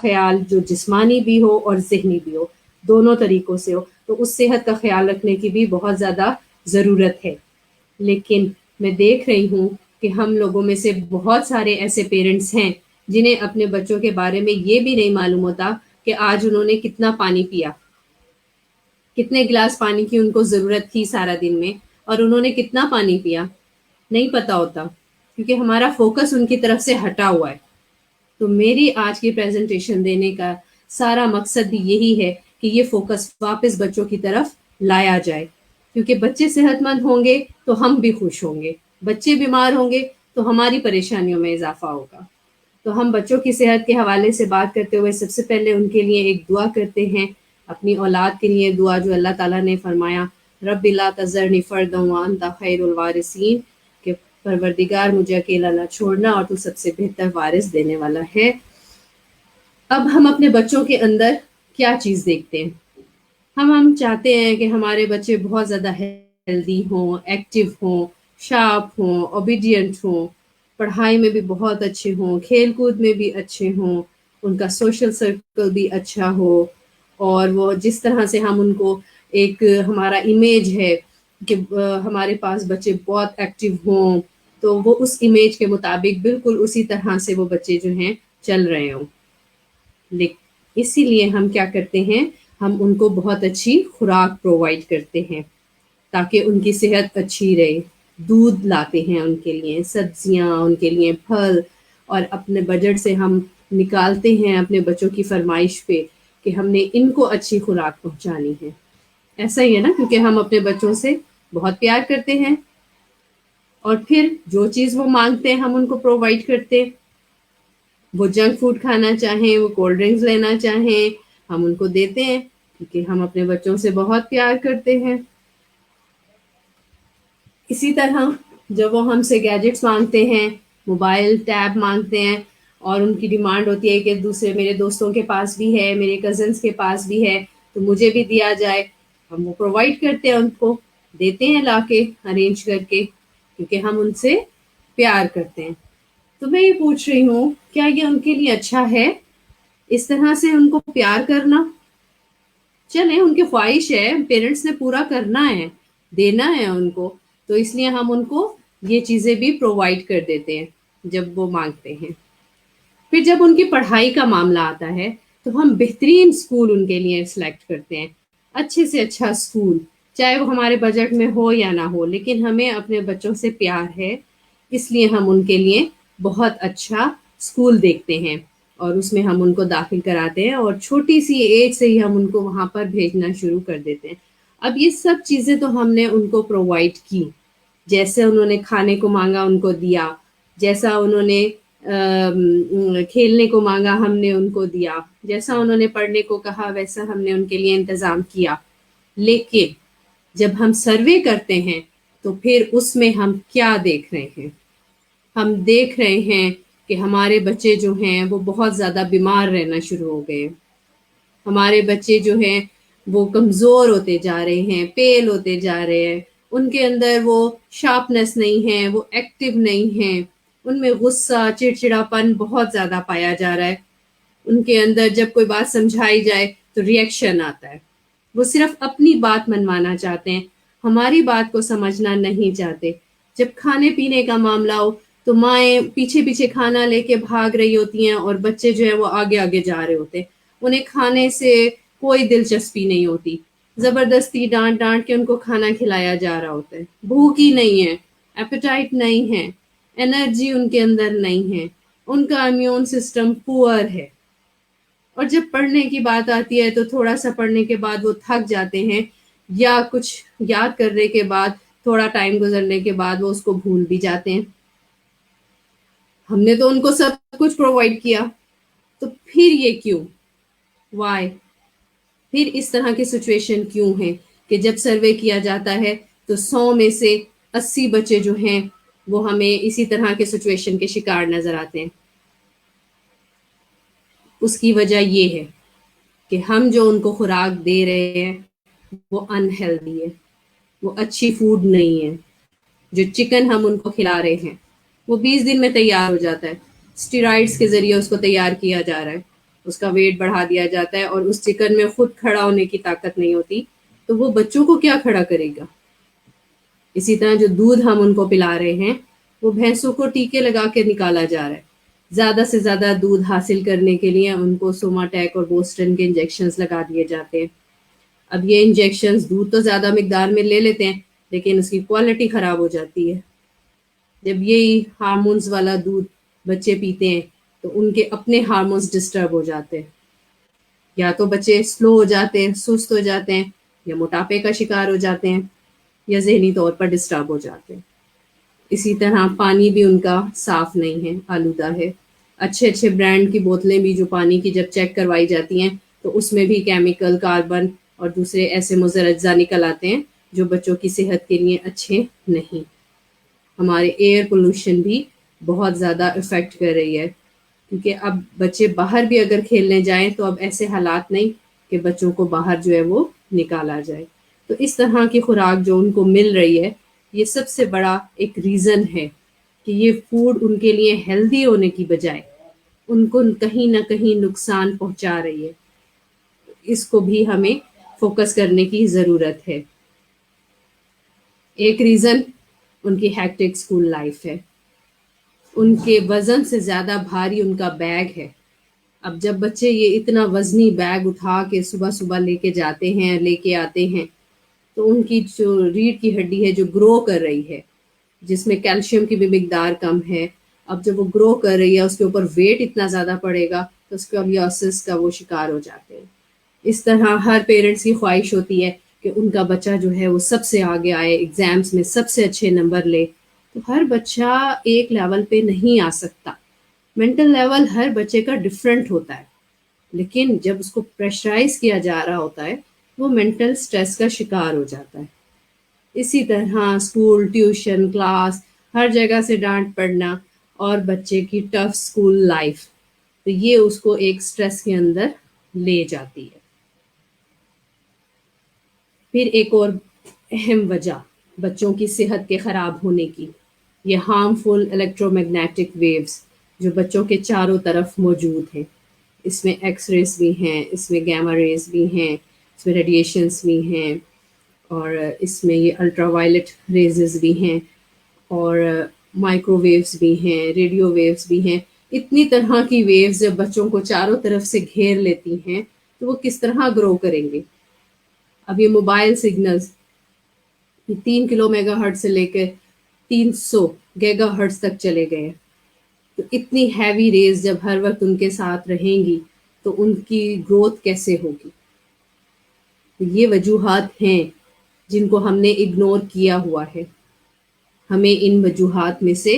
خیال جو جسمانی بھی ہو اور ذہنی بھی ہو، دونوں طریقوں سے ہو، تو اس صحت کا خیال رکھنے کی بھی بہت زیادہ ضرورت ہے۔ لیکن میں دیکھ رہی ہوں کہ ہم لوگوں میں سے بہت سارے ایسے پیرنٹس ہیں جنہیں اپنے بچوں کے بارے میں یہ بھی نہیں معلوم ہوتا کہ آج انہوں نے کتنا پانی پیا، کتنے گلاس پانی کی ان کو ضرورت تھی سارا دن میں، اور انہوں نے کتنا پانی پیا نہیں پتا ہوتا، کیونکہ ہمارا فوکس ان کی طرف سے ہٹا ہوا ہے۔ تو میری آج کی پریزنٹیشن دینے کا سارا مقصد بھی یہی ہے کہ یہ فوکس واپس بچوں کی طرف لایا جائے، کیونکہ بچے صحت مند ہوں گے تو ہم بھی خوش ہوں گے، بچے بیمار ہوں گے تو ہماری پریشانیوں میں اضافہ ہوگا۔ تو ہم بچوں کی صحت کے حوالے سے بات کرتے ہوئے سب سے پہلے ان کے لیے ایک دعا کرتے ہیں، اپنی اولاد کے لیے دعا جو اللہ تعالیٰ نے فرمایا رب لا تذرنی فردا وانت خیر الوارثین، کہ پروردگار مجھے اکیلا نہ چھوڑنا اور تو سب سے بہتر وارث دینے والا ہے۔ اب ہم اپنے بچوں کے اندر کیا چیز دیکھتے ہیں؟ ہم چاہتے ہیں کہ ہمارے بچے بہت زیادہ ہیلدی ہوں، ایکٹیو ہوں، شارپ ہوں، اوبیڈینٹ ہوں، پڑھائی میں بھی بہت اچھے ہوں، کھیل کود میں بھی اچھے ہوں، ان کا سوشل سرکل بھی اچھا ہو، اور وہ جس طرح سے ہم ان کو ایک ہمارا امیج ہے کہ ہمارے پاس بچے بہت ایکٹیو ہوں، تو وہ اس امیج کے مطابق بالکل اسی طرح سے وہ بچے جو ہیں چل رہے ہوں۔ اسی لیے ہم کیا کرتے ہیں، ہم ان کو بہت اچھی خوراک پرووائڈ کرتے ہیں تاکہ ان کی صحت اچھی رہے۔ دودھ لاتے ہیں ان کے لیے، سبزیاں ان کے لیے، پھل، اور اپنے بجٹ سے ہم نکالتے ہیں اپنے بچوں کی فرمائش پہ کہ ہم نے ان کو اچھی خوراک پہنچانی ہے۔ ایسا ہی ہے نا، کیونکہ ہم اپنے بچوں سے بہت پیار کرتے ہیں، اور پھر جو چیز وہ مانگتے ہیں ہم ان کو پرووائڈ کرتے ہیں۔ وہ جنک فوڈ کھانا چاہیں، وہ کولڈ ڈرنکس لینا چاہیں، ہم ان کو دیتے ہیں، کیونکہ ہم اپنے بچوں سے بہت پیار کرتے ہیں۔ اسی طرح جب وہ ہم سے گیجٹس مانگتے ہیں، موبائل ٹیب مانگتے ہیں، اور ان کی ڈیمانڈ ہوتی ہے کہ دوسرے میرے دوستوں کے پاس بھی ہے، میرے کزنس کے پاس بھی ہے، تو مجھے بھی دیا جائے، ہم وہ پرووائڈ کرتے ہیں، ان کو دیتے ہیں لا کے ارینج کر کے، کیونکہ ہم ان سے پیار کرتے ہیں۔ تو میں یہ پوچھ رہی ہوں، کیا یہ ان کے لیے اچھا ہے اس طرح سے ان کو پیار کرنا؟ چلیں، ان کی خواہش ہے، پیرنٹس نے پورا کرنا ہے، دینا ہے ان کو، تو اس لیے ہم ان کو یہ چیزیں بھی پرووائڈ کر دیتے ہیں جب وہ مانگتے ہیں۔ پھر جب ان کی پڑھائی کا معاملہ آتا ہے تو ہم بہترین سکول ان کے لیے سلیکٹ کرتے ہیں، اچھے سے اچھا سکول، چاہے وہ ہمارے بجٹ میں ہو یا نہ ہو، لیکن ہمیں اپنے بچوں سے پیار ہے، اس لیے ہم ان کے لیے بہت اچھا سکول دیکھتے ہیں، اور اس میں ہم ان کو داخل کراتے ہیں، اور چھوٹی سی ایج سے ہی ہم ان کو وہاں پر بھیجنا شروع کر دیتے ہیں۔ اب یہ سب چیزیں تو ہم نے ان کو پرووائڈ کی، جیسے انہوں نے کھانے کو مانگا ان کو دیا، جیسا انہوں نے کھیلنے کو مانگا ہم نے ان کو دیا، جیسا انہوں نے پڑھنے کو کہا ویسا ہم نے ان کے لیے انتظام کیا۔ لیکن جب ہم سروے کرتے ہیں تو پھر اس میں ہم کیا دیکھ رہے ہیں؟ ہم دیکھ رہے ہیں کہ ہمارے بچے جو ہیں وہ بہت زیادہ بیمار رہنا شروع ہو گئے، ہمارے بچے جو ہیں وہ کمزور ہوتے جا رہے ہیں، پیل ہوتے جا رہے ہیں، ان کے اندر وہ شارپنس نہیں ہے، وہ ایکٹیو نہیں ہیں، ان میں غصہ، چڑچڑاپن بہت زیادہ پایا جا رہا ہے، ان کے اندر جب کوئی بات سمجھائی جائے تو ریئیکشن آتا ہے، وہ صرف اپنی بات منوانا چاہتے ہیں، ہماری بات کو سمجھنا نہیں چاہتے۔ جب کھانے پینے کا معاملہ ہو تو مائیں پیچھے پیچھے کھانا لے کے بھاگ رہی ہوتی ہیں، اور بچے جو ہیں وہ آگے آگے جا رہے ہوتے ہیں، انہیں کھانے سے کوئی دلچسپی نہیں ہوتی، زبردستی ڈانٹ ڈانٹ کے ان کو کھانا کھلایا جا رہا ہوتا ہے، بھوک ہی نہیں ہے، ایپیٹائٹ نہیں ہے، انرجی ان کے اندر نہیں ہے، ان کا امیون سسٹم پور ہے، اور جب پڑھنے کی بات آتی ہے تو تھوڑا سا پڑھنے کے بعد وہ تھک جاتے ہیں، یا کچھ یاد کرنے کے بعد تھوڑا ٹائم گزرنے کے بعد وہ اس کو بھول بھی جاتے ہیں۔ ہم نے تو ان کو سب کچھ پرووائڈ کیا، تو پھر یہ کیوں؟ وائی؟ پھر اس طرح کی سچویشن کیوں ہے کہ جب سروے کیا جاتا ہے تو 100 میں سے 80 بچے جو ہیں وہ ہمیں اسی طرح کے سچویشن کے شکار نظر آتے ہیں؟ اس کی وجہ یہ ہے کہ ہم جو ان کو خوراک دے رہے ہیں وہ انہیلدی ہے، وہ اچھی فوڈ نہیں ہے۔ جو چکن ہم ان کو کھلا رہے ہیں وہ 20 دن میں تیار ہو جاتا ہے، اسٹیرائڈز کے ذریعے اس کو تیار کیا جا رہا ہے، اس کا ویٹ بڑھا دیا جاتا ہے، اور اس چکن میں خود کھڑا ہونے کی طاقت نہیں ہوتی، تو وہ بچوں کو کیا کھڑا کرے گا؟ اسی طرح جو دودھ ہم ان کو پلا رہے ہیں وہ بھینسوں کو ٹیکے لگا کے نکالا جا رہا ہے، زیادہ سے زیادہ دودھ حاصل کرنے کے لیے ان کو سوماٹیک اور بوسٹن کے انجیکشنز لگا دیے جاتے ہیں۔ اب یہ انجیکشنز دودھ تو زیادہ مقدار میں لے لیتے ہیں، لیکن اس کی کوالٹی خراب ہو جاتی ہے۔ جب یہی ہارمونز والا دودھ بچے پیتے ہیں تو ان کے اپنے ہارمونز ڈسٹرب ہو جاتے ہیں، یا تو بچے سلو ہو جاتے ہیں، سست ہو جاتے ہیں، یا موٹاپے کا شکار ہو جاتے ہیں، یا ذہنی طور پر ڈسٹرب ہو جاتے ہیں۔ اسی طرح پانی بھی ان کا صاف نہیں ہے، آلودہ ہے۔ اچھے اچھے برانڈ کی بوتلیں بھی جو پانی کی جب چیک کروائی جاتی ہیں تو اس میں بھی کیمیکل، کاربن اور دوسرے ایسے مضر اجزاء نکل آتے ہیں جو بچوں کی صحت کے لیے اچھے نہیں۔ ہمارے ایئر پولوشن بھی بہت زیادہ افیکٹ کر رہی ہے، کیونکہ اب بچے باہر بھی اگر کھیلنے جائیں تو اب ایسے حالات نہیں کہ بچوں کو باہر جو ہے وہ نکالا جائے۔ تو اس طرح کی خوراک جو ان کو مل رہی ہے، یہ سب سے بڑا ایک ریزن ہے کہ یہ فوڈ ان کے لیے ہیلدی ہونے کی بجائے ان کو کہیں نہ کہیں نقصان پہنچا رہی ہے۔ اس کو بھی ہمیں فوکس کرنے کی ضرورت ہے۔ ایک ریزن ان کی ہیکٹک اسکول لائف ہے، ان کے وزن سے زیادہ بھاری ان کا بیگ ہے۔ اب جب بچے یہ اتنا وزنی بیگ اٹھا کے صبح صبح لے کے جاتے ہیں، لے کے آتے ہیں، تو ان کی جو ریڑھ کی ہڈی ہے جو گرو کر رہی ہے، جس میں کیلشیم کی بھی مقدار کم ہے، اب جب وہ گرو کر رہی ہے اس کے اوپر ویٹ اتنا زیادہ پڑے گا تو اسکولیوسس کا وہ شکار ہو جاتے ہیں۔ اس طرح ہر پیرنٹس کی خواہش ہوتی ہے کہ ان کا بچہ جو ہے وہ سب سے آگے آئے، ایگزامز میں سب سے اچھے نمبر لے۔ تو ہر بچہ ایک لیول پہ نہیں آ سکتا، مینٹل لیول ہر بچے کا ڈفرینٹ ہوتا ہے، لیکن جب اس کو پریشرائز کیا جا رہا ہوتا ہے وہ مینٹل سٹریس کا شکار ہو جاتا ہے۔ اسی طرح اسکول، ٹیوشن، کلاس، ہر جگہ سے ڈانٹ پڑنا اور بچے کی ٹف اسکول لائف، تو یہ اس کو ایک سٹریس کے اندر لے جاتی ہے۔ پھر ایک اور اہم وجہ بچوں کی صحت کے خراب ہونے کی، یہ ہارمفل الیکٹرو میگنیٹک ویوز جو بچوں کے چاروں طرف موجود ہیں۔ اس میں ایکس ریز بھی ہیں، اس میں گیما ریز بھی ہیں، اس میں ریڈیشنز بھی ہیں، اور اس میں یہ الٹرا وائلٹ ریزز بھی ہیں، اور مائکرو ویوز بھی ہیں، ریڈیو ویوز بھی ہیں۔ اتنی طرح کی ویوز جب بچوں کو چاروں طرف سے گھیر لیتی ہیں تو وہ کس طرح گرو کریں گے؟ اب یہ موبائل سگنلز 3 کلو میگا ہرٹ سے لے کے 300 گیگا ہرٹز تک چلے گئے ہیں۔ تو اتنی ہیوی ریز جب ہر وقت ان کے ساتھ رہیں گی تو ان کی گروتھ کیسے ہوگی؟ یہ وجوہات ہیں جن کو ہم نے اگنور کیا ہوا ہے۔ ہمیں ان وجوہات میں سے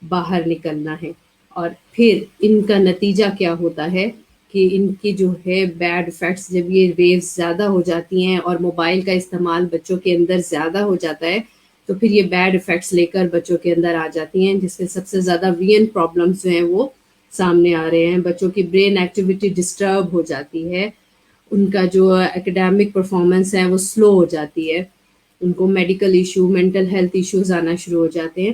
باہر نکلنا ہے، اور پھر ان کا نتیجہ کیا ہوتا ہے کہ ان کی جو ہے بیڈ افیکٹس، جب یہ ویوز زیادہ ہو جاتی ہیں اور موبائل کا استعمال بچوں کے اندر زیادہ ہو جاتا ہے تو پھر یہ بیڈ افیکٹس لے کر بچوں کے اندر آ جاتی ہیں، جس سے سب سے زیادہ وین پرابلمس جو ہیں وہ سامنے آ رہے ہیں۔ بچوں کی برین ایکٹیویٹی ڈسٹرب ہو جاتی ہے، ان کا جو ایکیڈیمک پرفارمنس ہے وہ سلو ہو جاتی ہے، ان کو medical issue, mental health issues آنا شروع ہو جاتے ہیں۔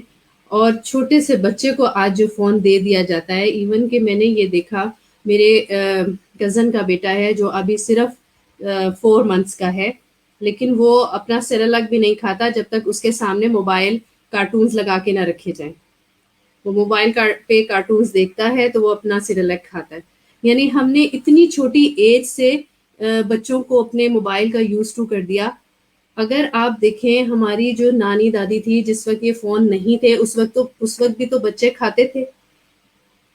اور چھوٹے سے بچے کو آج جو فون دے دیا جاتا ہے، ایون کہ میں نے یہ دیکھا، میرے کزن کا بیٹا ہے جو ابھی صرف 4 منتھس کا ہے، لیکن وہ اپنا سیریلک بھی نہیں کھاتا جب تک اس کے سامنے موبائل کارٹونز لگا کے نہ رکھے جائیں۔ وہ موبائل پہ کارٹونز دیکھتا ہے تو وہ اپنا سیریلک کھاتا ہے۔ یعنی ہم نے اتنی چھوٹی ایج سے بچوں کو اپنے موبائل کا یوز ٹو کر دیا۔ اگر آپ دیکھیں ہماری جو نانی دادی تھی جس وقت یہ فون نہیں تھے، اس وقت بھی تو بچے کھاتے تھے۔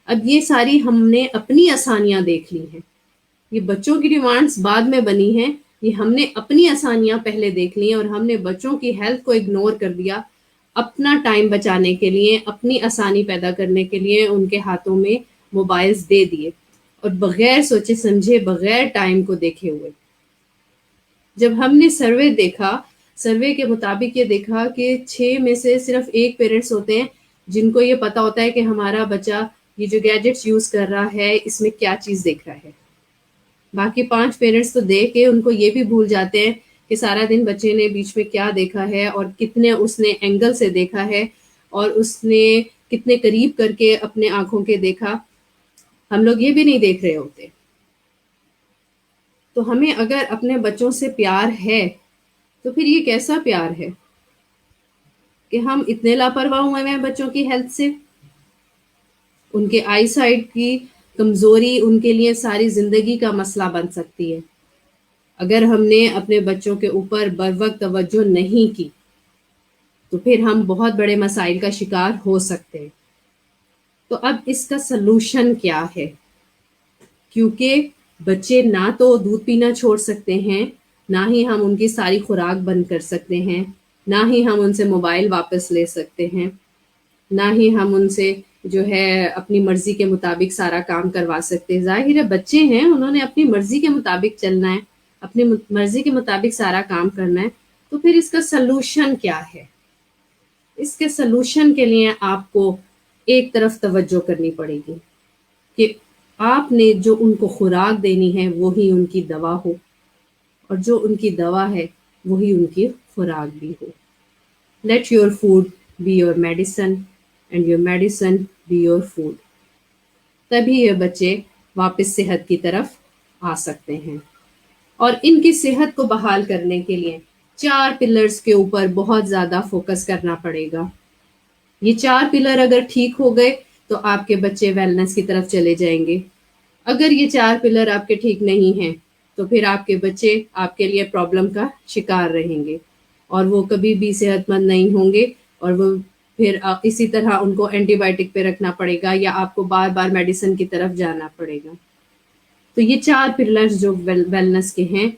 اب یہ ساری ہم نے اپنی آسانیاں دیکھ لی ہیں، یہ بچوں کی ڈیمانڈز بعد میں بنی ہیں، یہ ہم نے اپنی آسانیاں پہلے دیکھ لی ہیں، اور ہم نے بچوں کی ہیلتھ کو اگنور کر دیا اپنا ٹائم بچانے کے لیے، اپنی آسانی پیدا کرنے کے لیے ان کے ہاتھوں میں موبائلز دے دیے، اور بغیر سوچے سمجھے، بغیر ٹائم کو دیکھے ہوئے۔ جب ہم نے سروے کے مطابق یہ دیکھا کہ 6 میں سے صرف 1 پیرنٹس ہوتے ہیں جن کو یہ پتا ہوتا ہے کہ ہمارا بچہ یہ جو گیجٹس یوز کر رہا ہے اس میں کیا چیز دیکھ رہا ہے۔ باقی 5 پیرنٹس تو دیکھ کے ان کو یہ بھی بھول جاتے ہیں کہ سارا دن بچے نے بیچ میں کیا دیکھا ہے، اور کتنے اس نے اینگل سے دیکھا ہے، اور اس نے کتنے قریب کر کے اپنے آنکھوں کے دیکھا۔ ہم لوگ یہ بھی نہیں دیکھ رہے ہوتے۔ تو ہمیں اگر اپنے بچوں سے پیار ہے تو پھر یہ کیسا پیار ہے کہ ہم اتنے لاپرواہ ہوئے ہیں بچوں کی ہیلتھ سے. ان کے آئی سائٹ کی کمزوری ان کے لیے ساری زندگی کا مسئلہ بن سکتی ہے. اگر ہم نے اپنے بچوں کے اوپر بروقت توجہ نہیں کی تو پھر ہم بہت بڑے مسائل کا شکار ہو سکتے ہیں. تو اب اس کا سلوشن کیا ہے؟ کیونکہ بچے نہ تو دودھ پینا چھوڑ سکتے ہیں، نہ ہی ہم ان کی ساری خوراک بند کر سکتے ہیں، نہ ہی ہم ان سے موبائل واپس لے سکتے ہیں، نہ ہی ہم ان سے جو ہے اپنی مرضی کے مطابق سارا کام کروا سکتے ہیں. ظاہر ہے بچے ہیں، انہوں نے اپنی مرضی کے مطابق چلنا ہے، اپنی مرضی کے مطابق سارا کام کرنا ہے. تو پھر اس کا سلوشن کیا ہے؟ اس کے سلوشن کے لیے آپ کو ایک طرف توجہ کرنی پڑے گی کہ آپ نے جو ان کو خوراک دینی ہے وہی ان کی دوا ہو، اور جو ان کی دوا ہے وہی ان کی خوراک بھی ہو. Let your food be your medicine and your medicine be your food. تبھی یہ بچے واپس صحت کی طرف آ سکتے ہیں. اور ان کی صحت کو بحال کرنے کے لیے 4 پلرز کے اوپر بہت زیادہ فوکس کرنا پڑے گا. یہ 4 پلر اگر ٹھیک ہو گئے تو آپ کے بچے ویلنس کی طرف چلے جائیں گے. اگر یہ 4 پلر آپ کے ٹھیک نہیں ہیں تو پھر آپ کے بچے آپ کے لیے پرابلم کا شکار رہیں گے، اور وہ کبھی بھی صحت مند نہیں ہوں گے، اور وہ پھر اسی طرح ان کو اینٹی بائیوٹک پہ رکھنا پڑے گا یا آپ کو بار بار میڈیسن کی طرف جانا پڑے گا. تو یہ 4 پلرز جو ویلنس کے ہیں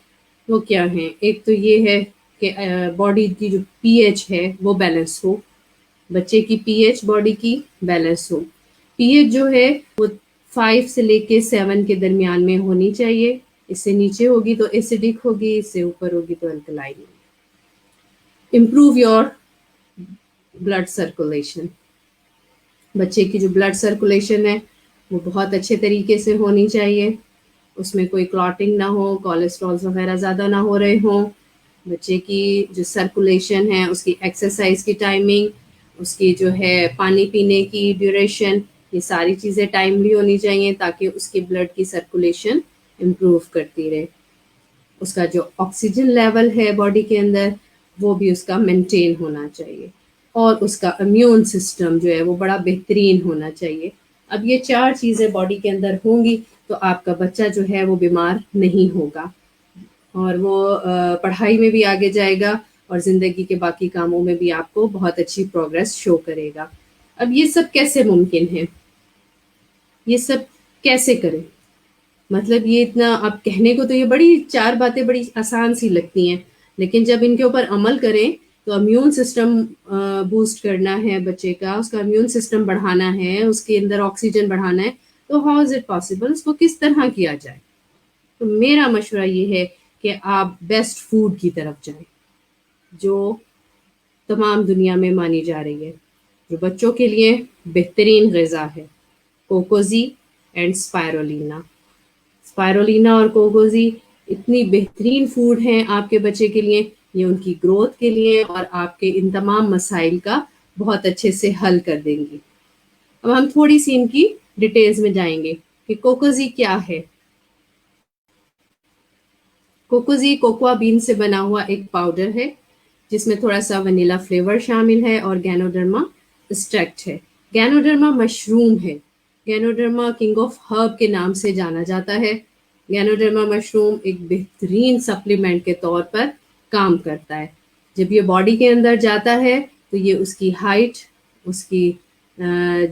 وہ کیا ہیں؟ ایک تو یہ ہے کہ باڈی کی جو پی ایچ ہے وہ بیلنس ہو، بچے کی پی ایچ باڈی کی بیلنس ہو. پی ایچ جو ہے وہ 5 سے لے کے 7 کے درمیان میں ہونی چاہیے. اس سے نیچے ہوگی تو ایسیڈک ہوگی، اس سے اوپر ہوگی تو الکلائن ہوگی. Improve your blood circulation. بچے کی جو بلڈ سرکولیشن ہے وہ بہت اچھے طریقے سے ہونی چاہیے، اس میں کوئی کلاٹنگ نہ ہو، کولیسٹرول وغیرہ زیادہ نہ ہو رہے ہوں. بچے کی جو سرکولیشن ہے، اس کی ایکسرسائز کی ٹائمنگ، اس کی جو ہے پانی پینے کی ڈیوریشن، یہ ساری چیزیں ٹائملی ہونی چاہیے تاکہ اس کی بلڈ کی سرکولیشن امپروو کرتی رہے. اس کا جو آکسیجن لیول ہے باڈی کے اندر وہ بھی اس کا مینٹین ہونا چاہیے، اور اس کا امیون سسٹم جو ہے وہ بڑا بہترین ہونا چاہیے. اب یہ 4 چیزیں باڈی کے اندر ہوں گی تو آپ کا بچہ جو ہے وہ بیمار نہیں ہوگا، اور وہ پڑھائی میں بھی آگے جائے گا، اور زندگی کے باقی کاموں میں بھی آپ کو بہت اچھی پروگرس شو کرے گا. اب یہ سب کیسے ممکن ہے؟ یہ سب کیسے کریں؟ مطلب یہ اتنا اب کہنے کو تو یہ بڑی 4 باتیں بڑی آسان سی لگتی ہیں، لیکن جب ان کے اوپر عمل کریں تو امیون سسٹم بوسٹ کرنا ہے بچے کا، اس کا امیون سسٹم بڑھانا ہے، اس کے اندر آکسیجن بڑھانا ہے. تو ہاؤ از اٹ پاسبل؟ اس کو کس طرح کیا جائے؟ تو میرا مشورہ یہ ہے کہ آپ بیسٹ فوڈ کی طرف جائیں جو تمام دنیا میں مانی جا رہی ہے، جو بچوں کے لیے بہترین غذا ہے. کوکوزی اینڈ اسپائرولینا. اسپائرولینا اور کوکوزی اتنی بہترین فوڈ ہیں آپ کے بچے کے لیے، یہ ان کی گروتھ کے لیے اور آپ کے ان تمام مسائل کا بہت اچھے سے حل کر دیں گی. اب ہم تھوڑی سی ان کی ڈیٹیلز میں جائیں گے کہ کوکوزی کیا ہے. کوکوزی کوکوا بین سے بنا ہوا ایک پاؤڈر ہے جس میں تھوڑا سا ونیلا فلیور شامل ہے، اور گینوڈرما اسٹریکٹ ہے. گینوڈرما مشروم ہے، گینوڈرما کنگ آف ہرب کے نام سے جانا جاتا ہے. گینوڈرما مشروم ایک بہترین سپلیمنٹ کے طور پر کام کرتا ہے. جب یہ باڈی کے اندر جاتا ہے تو یہ اس کی ہائٹ، اس کی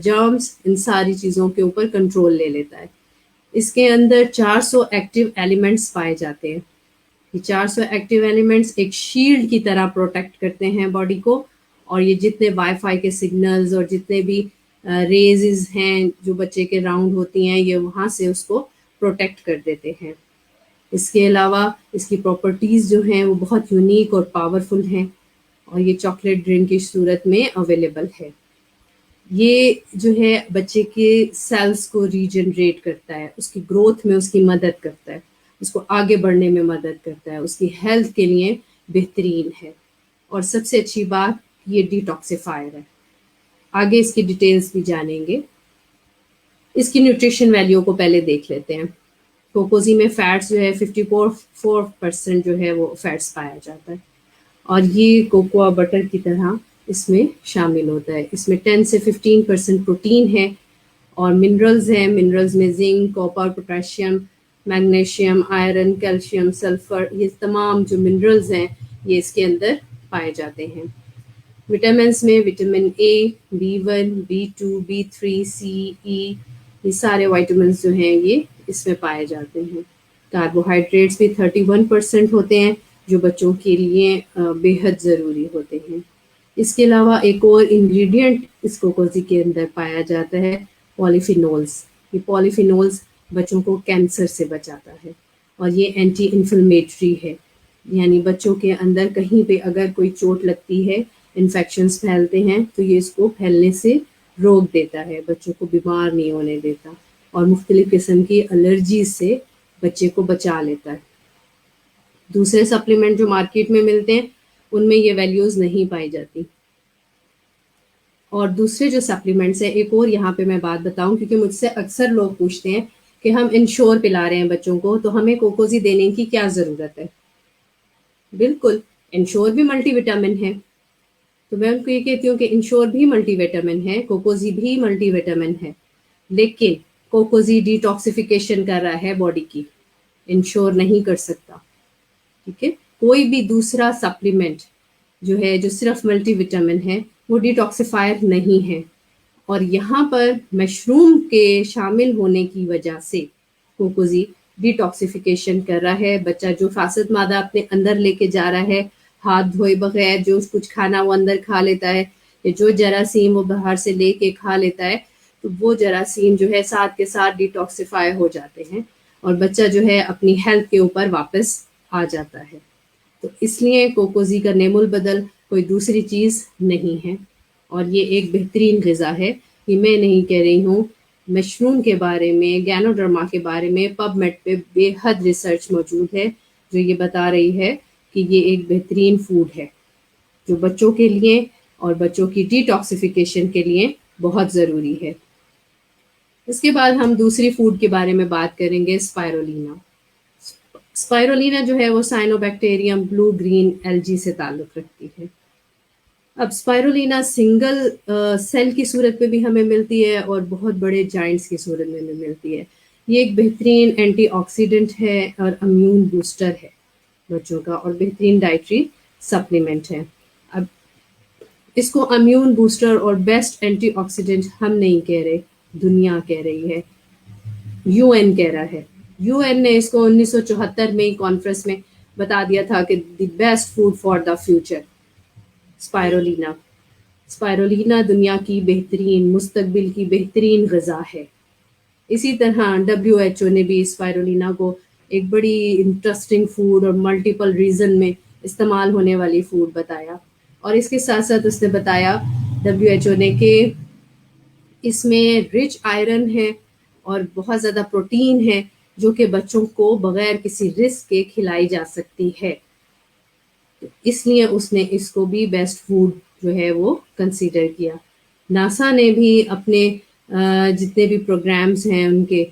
جرمز، ان ساری چیزوں کے اوپر کنٹرول لے لیتا ہے. اس کے اندر 400 ایکٹیو ایلیمنٹس پائے جاتے ہیں. یہ 400 ایکٹیو ایلیمنٹس ایک شیلڈ کی طرح پروٹیکٹ کرتے ہیں باڈی کو، اور یہ جتنے وائی فائی کے سگنلز اور جتنے بھی ریزز ہیں جو بچے کے راؤنڈ ہوتی ہیں یہ وہاں سے اس کو پروٹیکٹ کر دیتے ہیں. اس کے علاوہ اس کی پراپرٹیز جو ہیں وہ بہت یونیک اور پاورفل ہیں، اور یہ چاکلیٹ ڈرنک کی صورت میں اویلیبل ہے. یہ جو ہے بچے کے سیلز کو ریجنریٹ کرتا ہے، اس کی گروتھ میں اس کی مدد کرتا ہے، اس کو آگے بڑھنے میں مدد کرتا ہے، اس کی ہیلتھ کے لیے بہترین ہے. اور سب سے اچھی بات یہ ڈیٹاکسیفائر ہے. آگے اس کی ڈیٹیلز بھی جانیں گے. اس کی نیوٹریشن ویلیو کو پہلے دیکھ لیتے ہیں. کوکوزی میں فیٹس جو ہے 54% جو ہے وہ فیٹس پایا جاتا ہے، اور یہ کوکوا بٹر کی طرح اس میں شامل ہوتا ہے. اس میں 10 سے 15% پروٹین ہے، اور منرلز ہیں. منرلز میں zinc, copper, potassium, magnesium, iron, calcium, sulphur, یہ تمام جو منرلز ہیں یہ اس کے اندر پائے جاتے ہیں. وٹامنس میں vitamin A, B1، B2، B3، سی، ای، یہ سارے وائٹامنس جو ہیں یہ اس میں پائے جاتے ہیں. کاربوہائیڈریٹس بھی 31% ہوتے ہیں جو بچوں کے لیے بے حد ضروری ہوتے ہیں. اس کے علاوہ ایک اور انگریڈینٹ اس کوکوزی کے اندر پایا جاتا ہے، پولیفینولز. یہ پولیفینولز بچوں کو کینسر سے بچاتا ہے، اور یہ اینٹی انفلمیٹری ہے. یعنی بچوں کے اندر کہیں پہ اگر کوئی چوٹ لگتی ہے، انفیکشنز پھیلتے ہیں، تو یہ اس کو پھیلنے سے روک دیتا ہے، بچوں کو بیمار نہیں ہونے دیتا، اور مختلف قسم کی الرجیز سے بچے کو بچا لیتا ہے. دوسرے سپلیمنٹ جو مارکیٹ میں ملتے ہیں ان میں یہ ویلیوز نہیں پائی جاتی. اور دوسرے جو سپلیمنٹس ہیں، ایک اور یہاں پہ میں بات بتاؤں، کیونکہ مجھ سے اکثر لوگ پوچھتے ہیں کہ ہم انشور پلا رہے ہیں بچوں کو تو ہمیں کوکوزی دینے کی کیا ضرورت ہے. بالکل، انشور بھی ملٹی وٹامن ہے، تو میں ان کو یہ کہتی ہوں کہ انشور بھی ملٹی وٹامن ہے، کوکوزی بھی ملٹی وٹامن ہے، لیکن کوکوزی ڈیٹاکسیفیکیشن کر رہا ہے باڈی کی، انشور نہیں کر سکتا. ٹھیک ہے، کوئی بھی دوسرا سپلیمنٹ جو ہے جو صرف ملٹی وٹامن ہے وہ ڈیٹاکسیفائر نہیں ہے. اور یہاں پر مشروم کے شامل ہونے کی وجہ سے کوکوزی ڈیٹاکسیفیکیشن کر رہا ہے. بچہ جو فاسد مادہ اپنے اندر لے کے جا رہا ہے، ہاتھ دھوئے بغیر جو کچھ کھانا وہ اندر کھا لیتا ہے، یا جو جراثیم وہ باہر سے لے کے کھا لیتا ہے، تو وہ جراثیم جو ہے ساتھ کے ساتھ ڈیٹاکسیفائی ہو جاتے ہیں، اور بچہ جو ہے اپنی ہیلتھ کے اوپر واپس آ جاتا ہے. تو اس لیے کوکوزی کا نعم البدل کوئی دوسری چیز نہیں ہے، اور یہ ایک بہترین غذا ہے. یہ میں نہیں کہہ رہی ہوں، مشروم کے بارے میں، گینوڈرما کے بارے میں پب میڈ پہ بے حد ریسرچ موجود ہے جو یہ بتا رہی ہے کہ یہ ایک بہترین فوڈ ہے جو بچوں کے لیے اور بچوں کی ڈیٹاکسیفیکیشن کے لیے بہت ضروری ہے. اس کے بعد ہم دوسری فوڈ کے بارے میں بات کریں گے، اسپائرولینا. اسپائرولینا جو ہے وہ cyanobacterium blue green algae سے تعلق رکھتی ہے. اب اسپائرولینا سنگل سیل کی صورت میں بھی ہمیں ملتی ہے اور بہت بڑے جائنٹس کی صورت میں بھی ملتی ہے. یہ ایک بہترین اینٹی آکسیڈنٹ ہے اور امیون بوسٹر ہے بچوں کا، اور بہترین ڈائٹری سپلیمنٹ ہے. اب اس کو امیون بوسٹر اور بیسٹ اینٹی آکسیڈنٹ ہم نہیں کہہ رہے، دنیا کہہ رہی ہے، UN کہہ رہا ہے. UN نے اس کو 1974 میں کانفرنس میں بتا دیا تھا کہ the best food for the future spirulina. Spirulina دنیا کی بہترین، مستقبل کی بہترین غذا ہے. اسی طرح WHO نے بھی اسپائرولینا کو ایک بڑی انٹرسٹنگ فوڈ اور ملٹیپل ریزن میں استعمال ہونے والی فوڈ بتایا. اور اس کے ساتھ ساتھ اس نے بتایا WHO نے کہ اس میں رچ آئرن ہے اور بہت زیادہ پروٹین ہے جو کہ بچوں کو بغیر کسی رسک کے کھلائی جا سکتی ہے. اس لیے اس نے اس کو بھی بیسٹ فوڈ جو ہے وہ کنسیڈر کیا. ناسا نے بھی اپنے جتنے بھی پروگرامز ہیں ان کے،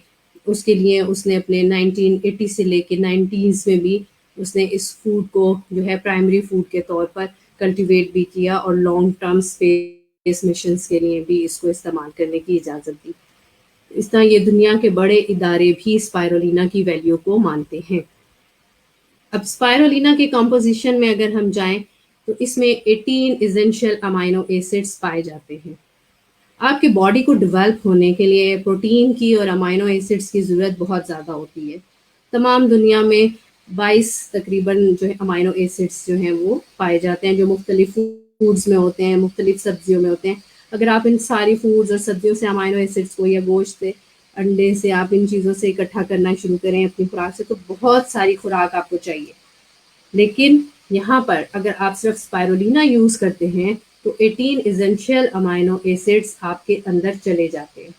اس کے لیے اس نے اپنے 1980 سے لے کے 90s میں بھی اس نے اس فوڈ کو جو ہے پرائمری فوڈ کے طور پر کلٹیویٹ بھی کیا، اور لانگ ٹرم اسپیس مشنز کے لیے بھی اس کو استعمال کرنے کی اجازت دی. اس طرح یہ دنیا کے بڑے ادارے بھی اسپائرولینا کی ویلیو کو مانتے ہیں. اب اسپائرولینا کے کمپوزیشن میں اگر ہم جائیں تو اس میں 18 ایسینشیل امائنو ایسڈز پائے جاتے ہیں. آپ کے باڈی کو ڈیولپ ہونے کے لیے پروٹین کی اور امائنو ایسڈز کی ضرورت بہت زیادہ ہوتی ہے. تمام دنیا میں 22 تقریباً جو ہے امائنو ایسڈز جو ہیں وہ پائے جاتے ہیں جو مختلف فوڈز میں ہوتے ہیں، مختلف سبزیوں میں ہوتے ہیں. اگر آپ ان ساری فوڈز اور سبزیوں سے امائنو ایسڈز کو، یا گوشت سے، انڈے سے، آپ ان چیزوں سے اکٹھا کرنا شروع کریں اپنی خوراک سے، تو بہت ساری خوراک آپ کو چاہیے. لیکن یہاں پر اگر آپ صرف اسپائرولینا یوز کرتے ہیں تو 18 ایسینشیل امائنو ایسڈز آپ کے اندر چلے جاتے ہیں.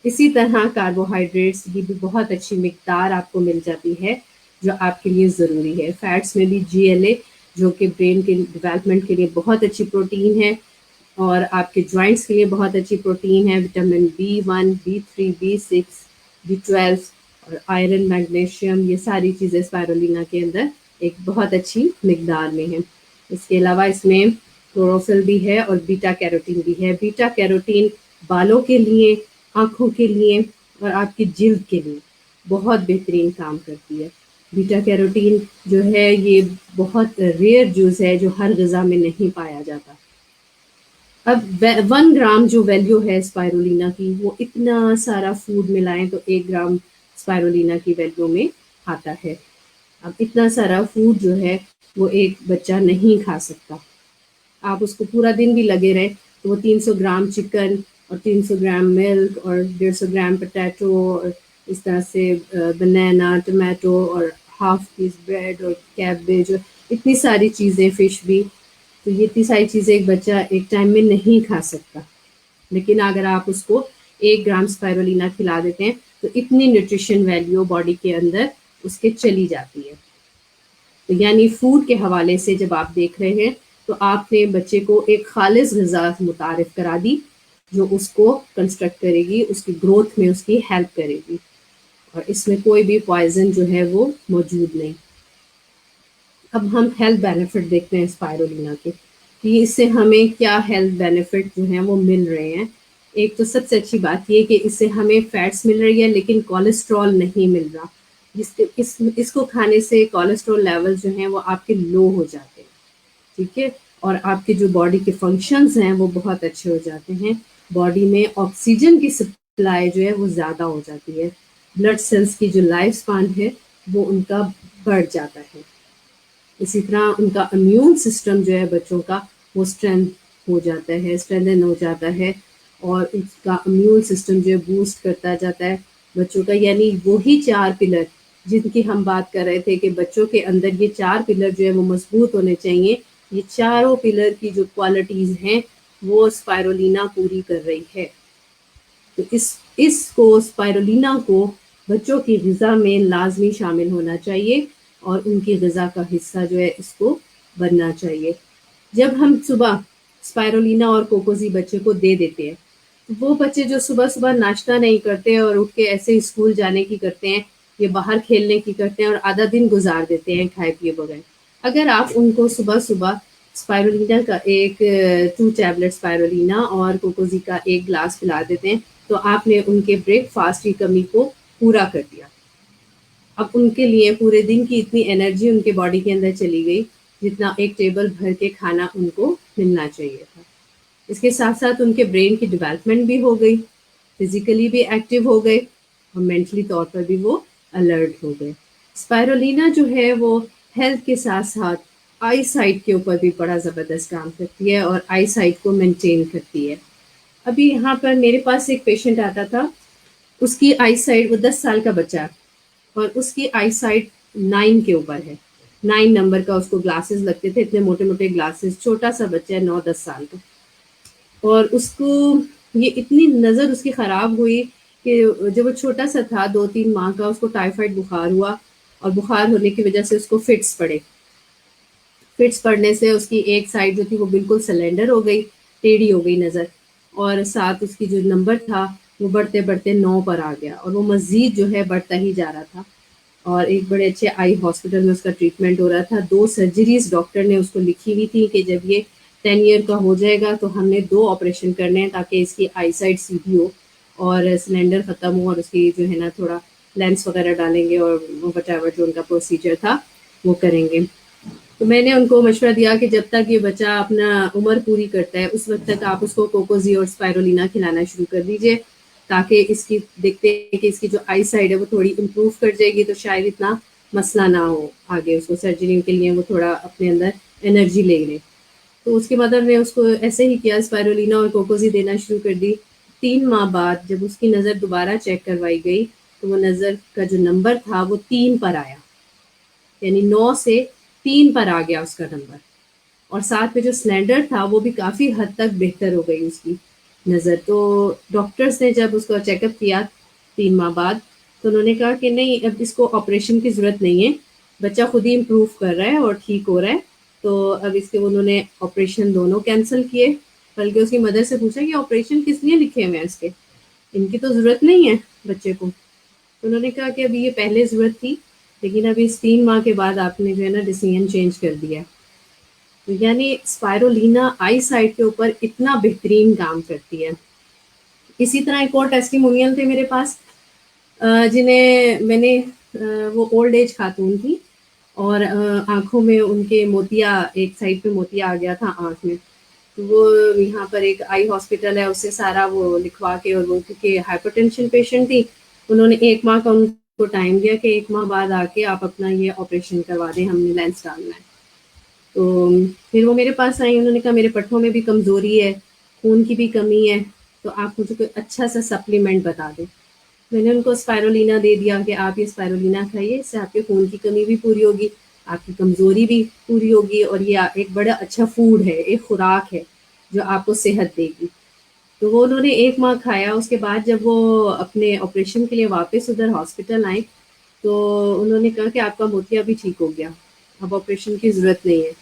اسی طرح کاربوہائیڈریٹس کی بھی بہت اچھی مقدار آپ کو مل جاتی ہے جو آپ کے لیے ضروری ہے. فیٹس میں بھی GLA جو کہ برین کے ڈیولپمنٹ کے لیے بہت اچھی پروٹین ہے، اور آپ کے جوائنٹس کے لیے بہت اچھی پروٹین ہے. Vitamin B1، B3، B6، B12 اور آئرن میگنیشیم یہ ساری چیزیں اسپائرولینا کے اندر ایک بہت اچھی مقدار میں ہیں. اس کے علاوہ اس میں کلوروفل بھی ہے اور بیٹا کیروٹین بھی ہے. بیٹا کیروٹین بالوں کے لیے، آنکھوں کے لیے اور آپ کی جلد کے لیے بہت بہترین کام کرتی ہے. بیٹا کیروٹین جو ہے یہ بہت ریئر جوز ہے جو ہر غذا میں نہیں پایا جاتا. اب 1 گرام جو ویلیو ہے اسپائرولینا کی وہ اتنا سارا فوڈ ملائیں تو 1 گرام اسپائرولینا کی ویلیو میں آتا ہے. اب اتنا سارا فوڈ جو ہے وہ ایک بچہ نہیں کھا سکتا. آپ اس کو پورا دن بھی لگے رہے تو وہ 300 گرام چکن اور 300 گرام ملک اور 150 گرام پٹیٹو اور اس طرح سے بنانا ٹمیٹو اور ہاف پیس بریڈ اور کیبیج اور اتنی ساری چیزیں، فش بھی، تو یہ اتنی ساری چیزیں ایک بچہ ایک ٹائم میں نہیں کھا سکتا. لیکن اگر آپ اس کو 1 گرام اسپائرولینا کھلا دیتے ہیں تو اتنی نیوٹریشن ویلیو باڈی کے اندر اس کے چلی جاتی ہے. تو یعنی فوڈ کے حوالے سے جب آپ دیکھ رہے ہیں تو آپ نے بچے کو ایک خالص غذا متعارف کرا دی جو اس کو کنسٹرکٹ کرے گی، اس کی گروتھ میں اس کی ہیلپ کرے گی، اور اس میں کوئی بھی پوائزن جو ہے وہ موجود نہیں. اب ہم ہیلتھ بینیفٹ دیکھتے ہیں اسپائرولینا کے کہ اس سے ہمیں کیا ہیلتھ بینیفٹ جو ہیں وہ مل رہے ہیں. ایک تو سب سے اچھی بات یہ کہ اس سے ہمیں فیٹس مل رہی ہے لیکن کولیسٹرول نہیں مل رہا. اس کو کھانے سے کولیسٹرول لیول جو ہیں وہ آپ کے لو ہو جاتے ہیں، ٹھیک ہے، اور آپ کے جو باڈی کے فنکشنز ہیں وہ بہت اچھے ہو جاتے ہیں. باڈی میں آکسیجن کی سپلائی جو ہے وہ زیادہ ہو جاتی ہے. بلڈ سیلز کی جو لائف سپان ہے وہ ان کا بڑھ جاتا ہے. اسی طرح ان کا امیون سسٹم جو ہے بچوں کا وہ اسٹرینتھ ہو جاتا ہے، اسٹرینتھن ہو جاتا ہے، اور اس کا امیون سسٹم جو ہے بوسٹ کرتا جاتا ہے بچوں کا. یعنی وہی 4 پلر جن کی ہم بات کر رہے تھے کہ بچوں کے اندر یہ 4 پلر جو ہے وہ مضبوط ہونے چاہیے، یہ چاروں پلر کی جو کوالٹیز ہیں وہ اسپائرولینا پوری کر رہی ہے. تو اس کو اسپائرولینا کو بچوں کی غذا میں لازمی شامل ہونا چاہیے اور ان کی غذا کا حصہ جو ہے اس کو بننا چاہیے. جب ہم صبح اسپائرولینا اور کوکوزی بچے کو دے دیتے ہیں تو وہ بچے جو صبح صبح ناشتہ نہیں کرتے اور اٹھ کے ایسے ہی اسکول جانے کی کرتے ہیں، یہ باہر کھیلنے کی کرتے ہیں اور آدھا دن گزار دیتے ہیں کھائے پیے بغیر. اگر آپ ان کو صبح صبح اسپائرولینا کا 2 ٹیبلٹ اسپائرولینا اور کوکوزی کا 1 گلاس پلا دیتے ہیں تو آپ نے ان کے بریک فاسٹ کی کمی کو پورا کر دیا. اب ان کے لیے پورے دن کی اتنی انرجی ان کے باڈی کے اندر چلی گئی جتنا ایک ٹیبل بھر کے کھانا ان کو ملنا چاہیے تھا. اس کے ساتھ ساتھ ان کے برین کی ڈیولپمنٹ بھی ہو گئی، فزیکلی بھی ایکٹیو ہو گئے اور مینٹلی طور پر بھی وہ الرٹ ہو گئے. اسپائرولینا جو ہے وہ ہیلتھ کے ساتھ ساتھ آئی سائٹ کے اوپر بھی بڑا زبردست کام کرتی ہے اور آئی سائٹ کو مینٹین کرتی ہے. ابھی یہاں پر میرے پاس ایک پیشنٹ آتا تھا، اس کی آئی سائٹ، وہ 10 سال کا بچہ ہے اور اس کی آئی سائٹ 9 کے اوپر ہے. 9 نمبر کا اس کو گلاسز لگتے تھے، اتنے موٹے موٹے گلاسز. چھوٹا سا بچہ ہے، 9-10 سال کا، اور اس کو یہ اتنی نظر اس کی خراب ہوئی کہ جب وہ چھوٹا سا تھا 2-3 ماہ کا، اس کو ٹائیفائڈ بخار ہوا اور بخار ہونے کی وجہ سے اس کو فٹس پڑے. فٹس پڑنے سے اس کی ایک سائڈ جو تھی وہ بالکل سلینڈر ہو گئی، ٹیڑھی ہو گئی نظر، اور ساتھ اس کی جو نمبر تھا وہ بڑھتے بڑھتے 9 پر آ گیا اور وہ مزید جو ہے بڑھتا ہی جا رہا تھا. اور ایک بڑے اچھے آئی ہاسپٹل میں اس کا ٹریٹمنٹ ہو رہا تھا. 2 سرجریز ڈاکٹر نے اس کو لکھی ہوئی تھی کہ جب یہ 10 ایئر کا ہو جائے گا تو ہم نے 2 آپریشن کرنے ہیں تاکہ اس کی آئی سائٹ سیدھی ہو اور سلینڈر ختم ہو، اور اس کی جو ہے نا تھوڑا لینس وغیرہ ڈالیں گے اور وٹ ایور جو ان کا پروسیجر تھا وہ کریں گے. تو میں نے ان کو مشورہ دیا کہ جب تک یہ بچہ اپنا عمر پوری کرتا ہے اس وقت تک آپ اس کو کوکوزی اور اسپائرولینا کھلانا شروع کر دیجئے، تاکہ اس کی دیکھتے ہیں کہ اس کی جو آئی سائڈ ہے وہ تھوڑی امپروو کر جائے گی تو شاید اتنا مسئلہ نہ ہو آگے اس کو سرجری کے لیے وہ تھوڑا اپنے اندر انرجی لے لے. تو اس کی مدر نے اس کو ایسے ہی کیا، اسپائرولینا اور کوکوزی دینا شروع کر دی. 3 ماہ بعد جب اس کی نظر دوبارہ چیک کروائی گئی تو وہ نظر کا جو نمبر تھا وہ 3 پر آیا، یعنی 9 سے 3 پر آ گیا اس کا نمبر، اور ساتھ میں جو سلینڈر تھا وہ بھی کافی حد تک بہتر ہو گئی اس کی نظر. تو ڈاکٹرز نے جب اس کا چیک اپ کیا 3 ماہ بعد تو انہوں نے کہا کہ نہیں، اب اس کو آپریشن کی ضرورت نہیں ہے، بچہ خود ہی امپروو کر رہا ہے اور ٹھیک ہو رہا ہے. تو اب اس کے انہوں نے آپریشن دونوں کینسل کیے، بلکہ اس کی مدر سے پوچھا کہ آپریشن کس لیے لکھے ہوئے ہیں اس کے، ان کی تو ضرورت نہیں ہے بچے کو. انہوں نے کہا کہ ابھی یہ پہلے ضرورت تھی، لیکن ابھی اس 3 ماہ کے بعد آپ نے جو ہے نا ڈیسیجن چینج کر دیا. تو یعنی اسپائرولینا آئی سائٹ کے اوپر اتنا بہترین کام کرتی ہے. اسی طرح ایک اور ٹیسٹیمونیل تھے میرے پاس، جنہیں میں نے وہ اولڈ ایج خاتون تھی، اور آنکھوں میں ان کے موتیا، ایک سائڈ پہ موتیا آ گیا تھا آنکھ میں. تو وہ یہاں پر ایک آئی ہاسپٹل ہے، اس سے سارا وہ لکھوا کے، اور وہ کیونکہ ہائپر ٹینشن پیشنٹ تھی، انہوں نے 1 ماہ کا ان کو ٹائم دیا کہ 1 ماہ بعد آ کے آپ اپنا یہ آپریشن کروا دیں، ہم نے لینس ڈالنا ہے. تو پھر وہ میرے پاس آئی، انہوں نے کہا میرے پٹھوں میں بھی کمزوری ہے، خون کی بھی کمی ہے، تو آپ مجھے کوئی اچھا سا سپلیمنٹ بتا دیں. میں نے ان کو اسپائرولینا دے دیا کہ آپ یہ اسپائرولینا کھائیے، اس سے آپ کے خون کی کمی بھی پوری ہوگی، آپ کی کمزوری بھی پوری ہوگی، اور یہ ایک بڑا اچھا فوڈ ہے، ایک خوراک ہے جو آپ کو صحت دے گی. تو وہ انہوں نے 1 ماہ کھایا. اس کے بعد جب وہ اپنے آپریشن کے لیے واپس ادھر ہاسپٹل آئے، تو انہوں نے کہا کہ آپ کا موتیا بھی ٹھیک ہو گیا، اب آپریشن کی ضرورت نہیں ہے.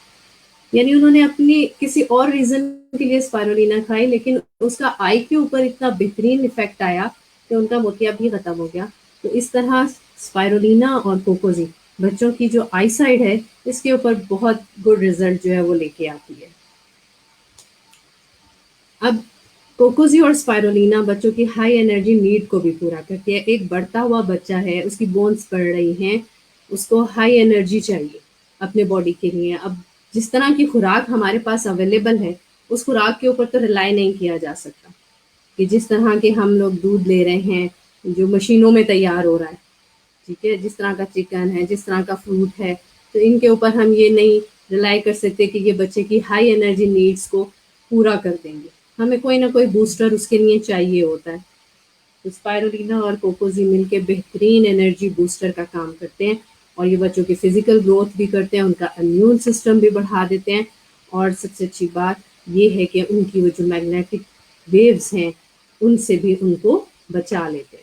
یعنی انہوں نے اپنی کسی اور ریزن کے لیے اسپائرولینا کھائی، لیکن اس کا آئی کے اوپر اتنا بہترین افیکٹ آیا کہ ان کا موتیا بھی ختم ہو گیا. تو اس طرح اسپائرولینا اور کوکوزی بچوں کی جو آئی سائڈ ہے، اس کے اوپر بہت گڈ رزلٹ جو ہے وہ لے کے آتی ہے. اب کوکوزی اور اسپائرولینا بچوں کی ہائی انرجی نیڈ کو بھی پورا کرتی ہے. ایک بڑھتا ہوا بچہ ہے، اس کی بونس بڑھ رہی ہیں، اس کو ہائی انرجی چاہیے اپنے باڈی کے لیے. اب جس طرح کی خوراک ہمارے پاس اویلیبل ہے، اس خوراک کے اوپر تو ریلائی نہیں کیا جا سکتا کہ جس طرح کے ہم لوگ دودھ لے رہے ہیں جو مشینوں میں تیار ہو رہا ہے، ٹھیک ہے، جس طرح کا چکن ہے، جس طرح کا فروٹ ہے، تو ان کے اوپر ہم یہ نہیں ریلائی کر سکتے کہ یہ بچے کی ہائی انرجی نیڈس کو پورا کر دیں گے. ہمیں کوئی نہ کوئی بوسٹر اس کے لیے چاہیے ہوتا ہے. اسپائرولینا اور کوکوزی مل کے بہترین انرجی بوسٹر کا کام کرتے ہیں، اور یہ بچوں کی فزیکل گروتھ بھی کرتے ہیں، ان کا امیون سسٹم بھی بڑھا دیتے ہیں، اور سب سے اچھی بات یہ ہے کہ ان کی وہ جو میگنیٹک ویوز ہیں ان سے بھی ان کو بچا لیتے ہیں.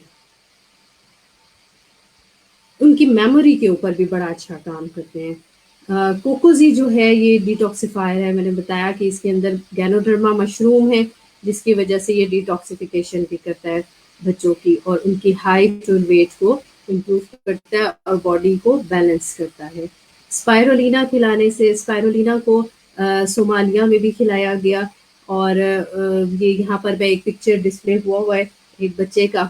ان کی میموری کے اوپر بھی بڑا اچھا کام کرتے ہیں. کوکوزی جو ہے یہ ڈیٹاکسیفائر ہے. میں نے بتایا کہ اس کے اندر گینوڈرما مشروم ہے، جس کی وجہ سے یہ ڈیٹاکسیفیکیشن بھی کرتا ہے بچوں کی، اور ان کی ہائٹ اور ویٹ کو امپروو کرتا ہے اور باڈی کو بیلنس کرتا ہے. اسپائرولینا کھلانے سے، اسپائرولینا کو صومالیہ میں بھی کھلایا گیا، اور یہ یہاں پر میں ایک پکچر ڈسپلے ہوا ہے ایک بچے کا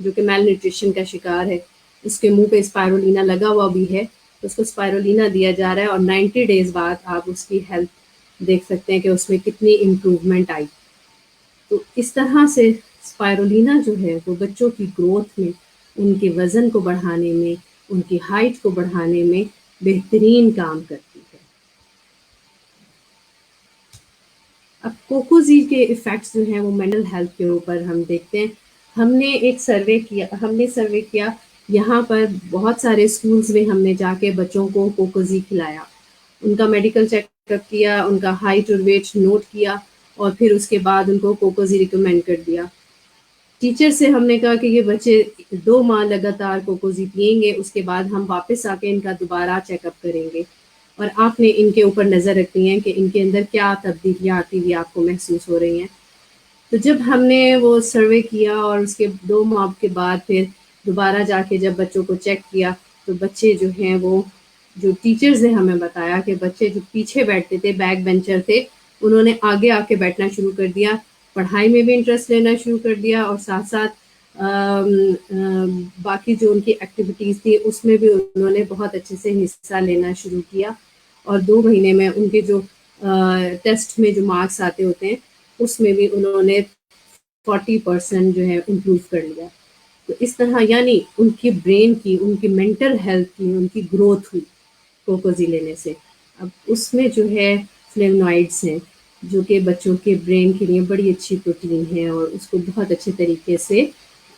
جو کہ میل نیوٹریشن کا شکار ہے. اس کے منہ پہ اسپائرولینا لگا ہوا بھی ہے، تو اس کو اسپائرولینا دیا جا رہا ہے، اور 90 days بعد آپ اس کی ہیلتھ دیکھ سکتے ہیں کہ اس میں کتنی امپروومنٹ آئی. تو اس طرح سے اسپائرولینا جو ہے وہ بچوں کی گروتھ میں، ان کے وزن کو بڑھانے میں، ان کی ہائٹ کو بڑھانے میں بہترین کام کرتی ہے. اب کوکوزی کے ایفیکٹس جو ہیں وہ مینٹل ہیلتھ کے اوپر ہم دیکھتے ہیں. ہم نے سروے کیا یہاں پر بہت سارے اسکولز میں. ہم نے جا کے بچوں کو کوکوزی کھلایا، ان کا میڈیکل چیک اپ کیا، ان کا ہائٹ اور ویٹ نوٹ کیا، اور پھر اس کے بعد ان کو کوکوزی ریکمینڈ کر دیا. ٹیچر سے ہم نے کہا کہ یہ بچے 2 ماہ لگاتار کوکوزی پئیں گے، اس کے بعد ہم واپس آ کے ان کا دوبارہ چیک اپ کریں گے، اور آپ نے ان کے اوپر نظر رکھنی ہے کہ ان کے اندر کیا تبدیلیاں آتی ہوئی آپ کو محسوس ہو رہی ہیں. تو جب ہم نے وہ سروے کیا اور اس کے 2 ماہ کے بعد پھر دوبارہ جا کے جب بچوں کو چیک کیا، تو بچے جو ہیں وہ، جو ٹیچرز نے ہمیں بتایا کہ بچے جو پیچھے بیٹھتے تھے، بیک بینچر تھے، انہوں نے آگے آ کے بیٹھنا شروع کر دیا، پڑھائی میں بھی انٹرسٹ لینا شروع کر دیا، اور ساتھ ساتھ باقی جو ان کی ایکٹیویٹیز تھی اس میں بھی انہوں نے بہت اچھے سے حصہ لینا شروع کیا. اور 2 مہینے میں ان کے جو ٹیسٹ میں جو مارکس آتے ہوتے ہیں اس میں بھی انہوں نے 40% جو ہے امپروو کر لیا. تو اس طرح یعنی ان کی برین کی، ان کی مینٹل ہیلتھ کی، ان کی گروتھ ہوئی کوکوزی لینے سے. اب اس میں جو ہے فلیونوائڈس ہیں جو کہ بچوں کے برین کے لیے بڑی اچھی پروٹین ہے، اور اس کو بہت اچھے طریقے سے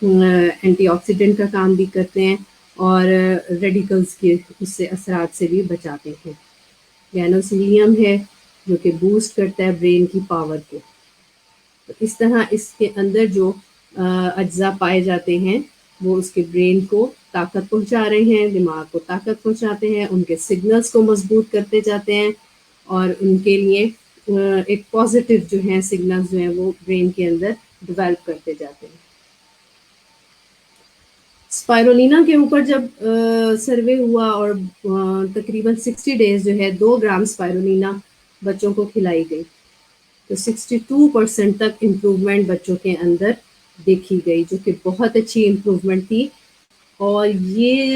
اینٹی آکسیڈنٹ کا کام بھی کرتے ہیں، اور ریڈیکلز کے اس سے اثرات سے بھی بچاتے ہیں. گینوسیلیم ہے جو کہ بوسٹ کرتا ہے برین کی پاور کو. تو اس طرح اس کے اندر جو اجزاء پائے جاتے ہیں وہ اس کے برین کو طاقت پہنچا رہے ہیں، دماغ کو طاقت پہنچاتے ہیں، ان کے سگنلز کو مضبوط کرتے جاتے ہیں، اور ان کے لیے ایک پازیٹیو جو ہیں سگنلز جو ہیں وہ برین کے اندر ڈیولپ کرتے جاتے ہیں. اسپائرولینا کے اوپر جب سروے ہوا اور تقریباً 60 ڈیز جو ہے 2 گرام اسپائرولینا بچوں کو کھلائی گئی تو 62% تک امپروومنٹ بچوں کے اندر دیکھی گئی، جو کہ بہت اچھی امپروومنٹ تھی۔ اور یہ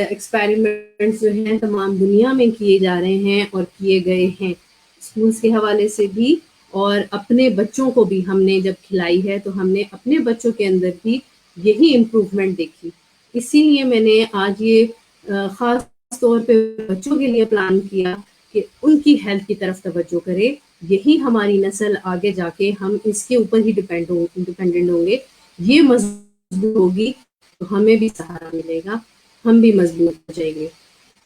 ایکسپیریمنٹس جو ہیں تمام دنیا میں کیے جا رہے ہیں اور کیے گئے ہیں اسکولس کے حوالے سے بھی، اور اپنے بچوں کو بھی ہم نے جب کھلائی ہے تو ہم نے اپنے بچوں کے اندر بھی یہی امپروومنٹ دیکھی۔ اسی لیے میں نے آج یہ خاص طور پہ بچوں کے لیے پلان کیا کہ ان کی ہیلتھ کی طرف توجہ کرے۔ یہی ہماری نسل آگے جا کے ہم اس کے اوپر ہی ڈیپینڈنٹ ہوں گے، یہ مضبوط ہوگی تو ہمیں بھی سہارا ملے گا، ہم بھی مضبوط ہو جائیں گے۔